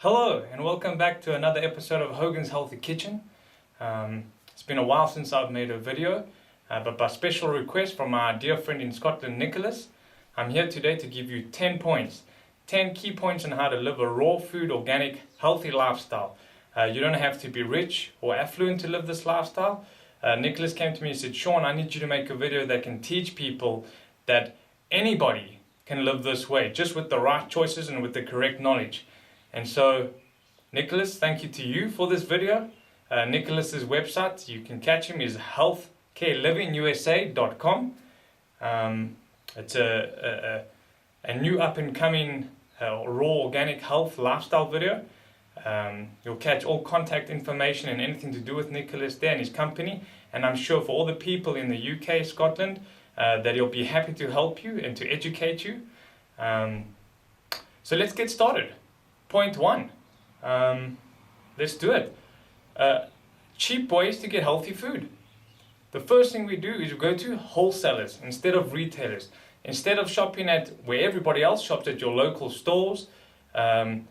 Hello and welcome back to another episode of Hogan's Healthy Kitchen. It's been a while since I've made a video, but by special request from our dear friend in Scotland, Nicholas, I'm here today to give you 10 points, 10 key points on how to live a raw food, organic, healthy lifestyle. You don't have to be rich or affluent to live this lifestyle. Nicholas came to me and said, Sean, I need you to make a video that can teach people that anybody can live this way, just with the right choices and with the correct knowledge. And so, Nicholas, thank you to you for this video. Nicholas's website, you can catch him, is healthcarelivingusa.com. It's a new up-and-coming raw organic health lifestyle video. You'll catch all contact information and anything to do with Nicholas there and his company. And I'm sure for all the people in the UK, Scotland, that he'll be happy to help you and to educate you. So let's get started. Point 1. Let's do it. Cheap ways to get healthy food. The first thing we do is we go to wholesalers instead of retailers. Instead of shopping at where everybody else shops at your local stores, find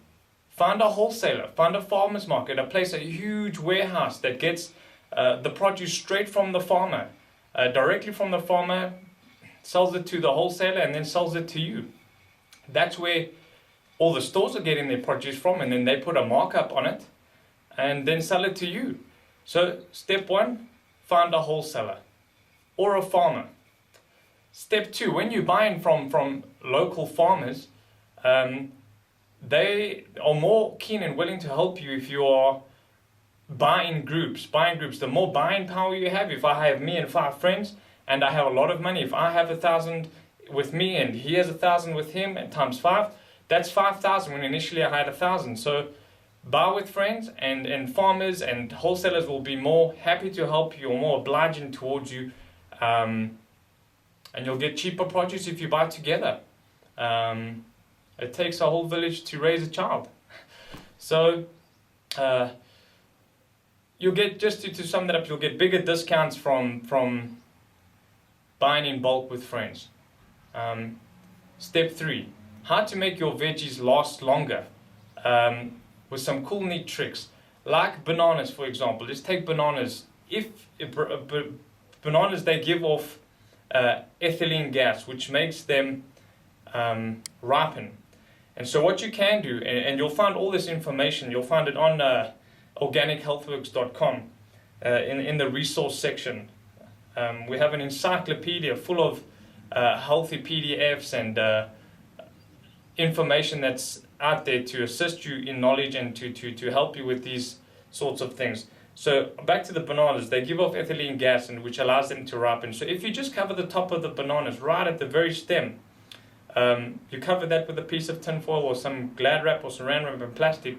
a wholesaler, find a farmer's market, a huge warehouse that gets the produce straight from the farmer, directly from the farmer, sells it to the wholesaler and then sells it to you. That's where all the stores are getting their produce from, and then they put a markup on it and then sell it to you. So step 1, find a wholesaler or a farmer. Step 2, when you're buying from local farmers, they are more keen and willing to help you if you are buying groups. The more buying power you have, if I have me and 5 friends and I have a lot of money, if I have 1,000 with me and he has 1,000 with him and times 5, that's 5,000 when initially I had 1,000. So buy with friends, and farmers and wholesalers will be more happy to help you or more obliging towards you, and you'll get cheaper produce if you buy together. It takes a whole village to raise a child. So you'll get, just to sum that up, you'll get bigger discounts from buying in bulk with friends. Step 3. How to make your veggies last longer, with some cool neat tricks, like bananas, for example. Let's take bananas. Bananas, they give off ethylene gas, which makes them ripen. And so what you can do, and you'll find all this information, you'll find it on organichealthworks.com in the resource section. We have an encyclopedia full of healthy PDFs and information that's out there to assist you in knowledge and to help you with these sorts of things. So back to the bananas, they give off ethylene gas, and which allows them to ripen. So if you just cover the top of the bananas right at the very stem, you cover that with a piece of tin foil or some Glad wrap or saran wrap and plastic,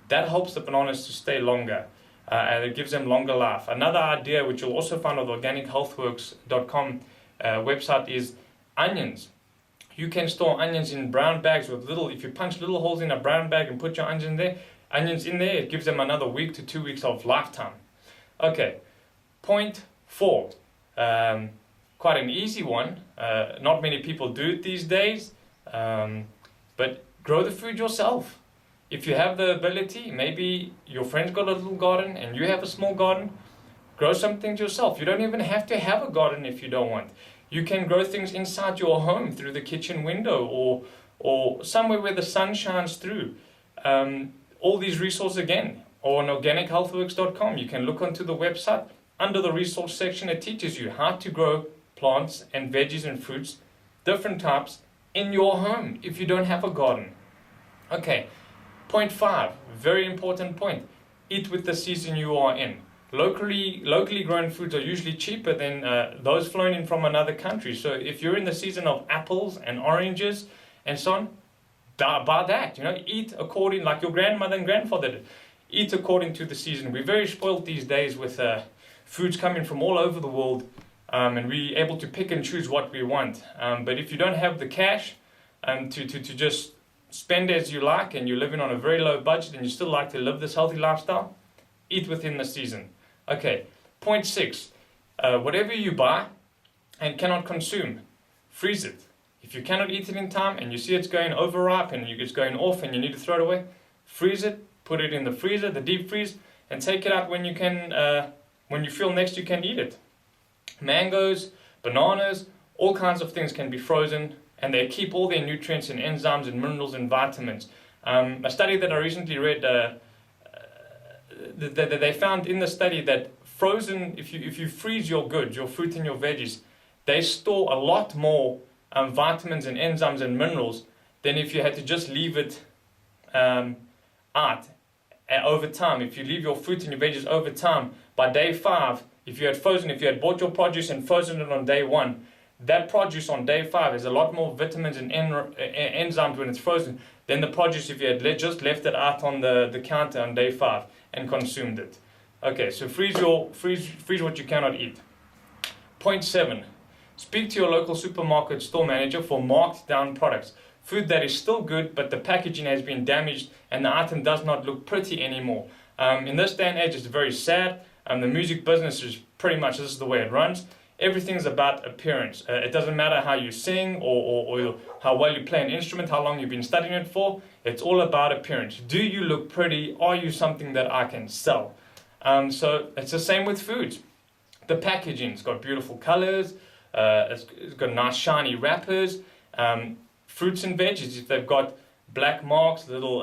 that helps the bananas to stay longer, and it gives them longer life. Another idea, which you'll also find on the organichealthworks.com website, is onions. You can store onions in brown bags with if you punch little holes in a brown bag and put your onions in there, it gives them another week to 2 weeks of lifetime. Okay, point 4. Quite an easy one. Not many people do it these days, but grow the food yourself. If you have the ability, maybe your friend's got a little garden and you have a small garden, grow some things yourself. You don't even have to have a garden if you don't want. You can grow things inside your home through the kitchen window or somewhere where the sun shines through. All these resources again on organichealthworks.com. You can look onto the website. Under the resource section, it teaches you how to grow plants and veggies and fruits, different types, in your home if you don't have a garden. Okay, point 5, very important point. Eat with the season you are in. Locally grown foods are usually cheaper than those flown in from another country. So if you're in the season of apples and oranges and so on, buy that. Eat according, like your grandmother and grandfather did. Eat according to the season. We're very spoiled these days with foods coming from all over the world, and we're able to pick and choose what we want. But if you don't have the cash to just spend as you like, and you're living on a very low budget and you still like to live this healthy lifestyle, eat within the season. Okay, point 6. Whatever you buy and cannot consume, freeze it. If you cannot eat it in time and you see it's going overripe and it's going off and you need to throw it away, freeze it, put it in the freezer, the deep freeze, and take it out when you can, when you feel next you can eat it. Mangoes, bananas, all kinds of things can be frozen, and they keep all their nutrients and enzymes and minerals and vitamins. A study that I recently read, they found in the study that frozen, if you freeze your goods, your fruit and your veggies, they store a lot more vitamins and enzymes and minerals than if you had to just leave it out over time. If you leave your fruit and your veggies over time, by day 5, if you had bought your produce and frozen it on day 1, that produce on day 5 has a lot more vitamins and enzymes when it's frozen than the produce if you had just left it out on the counter on day 5 and consumed it. Okay, so freeze what you cannot eat. Point 7. Speak to your local supermarket store manager for marked down products. Food that is still good, but the packaging has been damaged and the item does not look pretty anymore. In this day and age, it's very sad. The music business is pretty much, this is the way it runs. Everything's about appearance. It doesn't matter how you sing or how well you play an instrument, how long you've been studying it for. It's all about appearance. Do you look pretty? Are you something that I can sell? So it's the same with foods. The packaging's got beautiful colors. It's got nice shiny wrappers. Fruits and veggies, if they've got black marks, little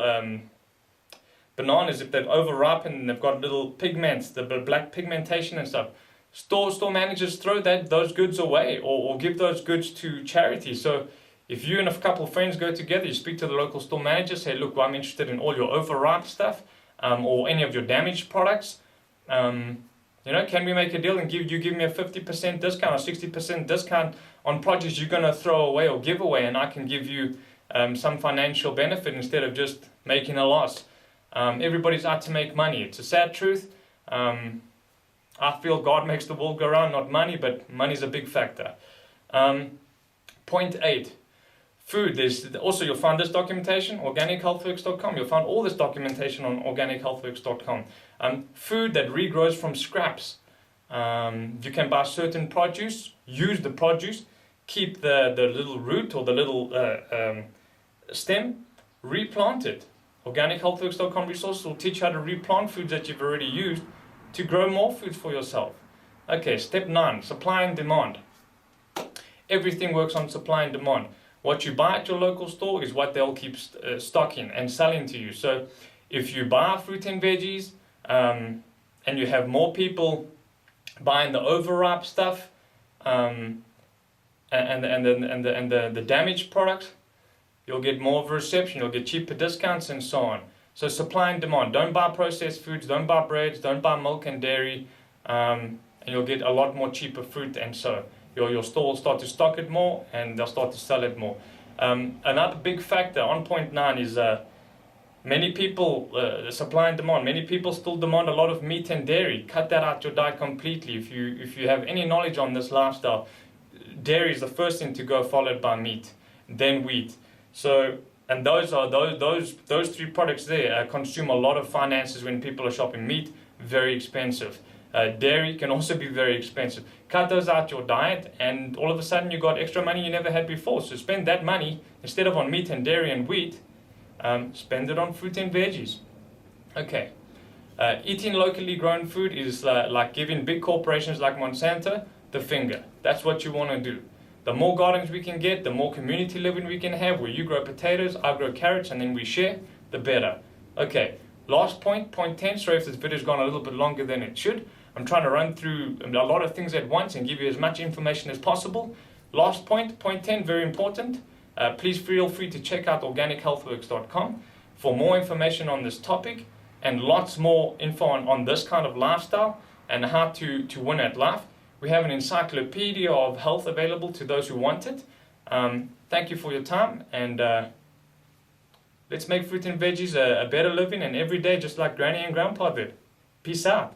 bananas, if they've overripened and they've got little pigments, the black pigmentation and stuff. Store managers throw those goods away or give those goods to charity. So if you and a couple of friends go together, you speak to the local store manager, say, look, I'm interested in all your overripe stuff or any of your damaged products. Can we make a deal and give me a 50% discount or 60% discount on projects you're going to throw away or give away, and I can give you some financial benefit instead of just making a loss. Everybody's out to make money. It's a sad truth. I feel God makes the world go round, not money, but money's a big factor. Point 8. Food. You'll find this documentation, organichealthworks.com. You'll find all this documentation on organichealthworks.com. Food that regrows from scraps. You can buy certain produce, use the produce, keep the little root or the little stem, replant it. Organichealthworks.com resources will teach you how to replant foods that you've already used to grow more food for yourself. Okay, step 9, supply and demand. Everything works on supply and demand. What you buy at your local store is what they'll keep stocking and selling to you. So if you buy fruit and veggies and you have more people buying the overripe stuff and the damaged products, you'll get more of a reception, you'll get cheaper discounts and so on. So supply and demand. Don't buy processed foods, don't buy breads, don't buy milk and dairy, and you'll get a lot more cheaper fruit, and so your store will start to stock it more and they'll start to sell it more. Another big factor on point 9 is many people, the supply and demand, many people still demand a lot of meat and dairy. Cut that out your diet completely. If you have any knowledge on this lifestyle, dairy is the first thing to go, followed by meat, then wheat. So, and those 3 products there consume a lot of finances when people are shopping. Meat, very expensive. Dairy can also be very expensive. Cut those out your diet and all of a sudden you got extra money you never had before. So spend that money, instead of on meat and dairy and wheat, spend it on fruit and veggies. Okay. Eating locally grown food is like giving big corporations like Monsanto the finger. That's what you want to do. The more gardens we can get, the more community living we can have, where you grow potatoes, I grow carrots, and then we share, the better. Okay, last point 10. Sorry if this video's gone a little bit longer than it should. I'm trying to run through a lot of things at once and give you as much information as possible. Last point 10, very important. Please feel free to check out organichealthworks.com for more information on this topic and lots more info on this kind of lifestyle and how to win at life. We have an encyclopedia of health available to those who want it. Thank you for your time, and let's make fruit and veggies a better living and every day, just like Granny and Grandpa did. Peace out.